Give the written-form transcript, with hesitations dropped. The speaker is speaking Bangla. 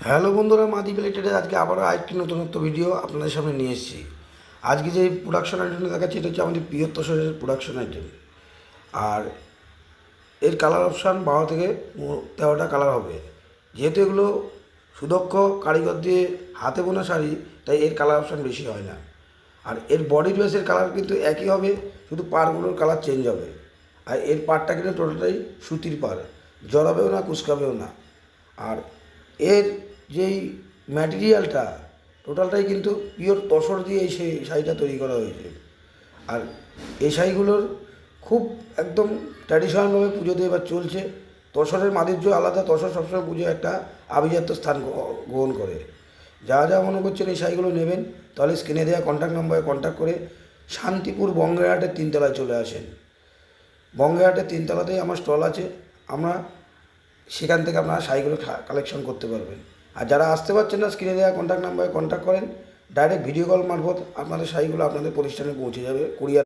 হ্যালো বন্ধুরা, মাদি প্লেটেডে আজকে আবারও আরেকটি নতুনত্ব ভিডিও আপনাদের সামনে নিয়ে এসেছি। আজকে যে প্রোডাকশন আইটেমটা দেখাচ্ছি এটা হচ্ছে আমাদের প্রিয় তসরের প্রোডাকশন আইটেম। আর এর কালার অপশান 12 থেকে 13টা কালার হবে। যেহেতু এগুলো সুদক্ষ কারিগর দিয়ে হাতে বোনা শাড়ি, তাই এর কালার অপশান বেশি হয় না। আর এর বডি ড্রেসের কালার কিন্তু একই হবে, শুধু পাড়গুলোর কালার চেঞ্জ হবে। আর এর পাড়টা কিন্তু টোটালটাই সুতির পাড়, জড়াবেও না কুচকাবেও না। আর এর যেই ম্যাটেরিয়ালটা টোটালটাই কিন্তু পিওর তসর দিয়ে এই শাড়িটা তৈরি করা হয়েছে। আর এই শাড়িগুলোর খুব একদম ট্র্যাডিশনালভাবে পুজোতে এবার চলছে। তসরের মাধুর্য আলাদা, তসর সবসময় পুজোয় একটা আভিজাত্য স্থান গ্রহণ করে। যা যা মনে করছেন এই শাড়িগুলো নেবেন, তাহলে স্ক্রিনে দেওয়া কন্ট্যাক্ট নম্বরে কন্ট্যাক্ট করে শান্তিপুর বঙ্গেরহাটের 3তলায় চলে আসেন। বঙ্গেরহাটের 3তলাতেই আমার স্টল আছে, আমরা সেখান থেকে আপনারা শাড়িগুলো কালেকশন করতে পারবেন। আর যারা আসতে পারছেন না, স্ক্রিনে দেওয়া কন্ট্যাক্ট নাম্বারে কন্ট্যাক্ট করেন, ডাইরেক্ট ভিডিও কল মারফত আপনাদের শাড়িগুলো আপনাদের প্রতিষ্ঠানে পৌঁছে যাবে কুরিয়ার।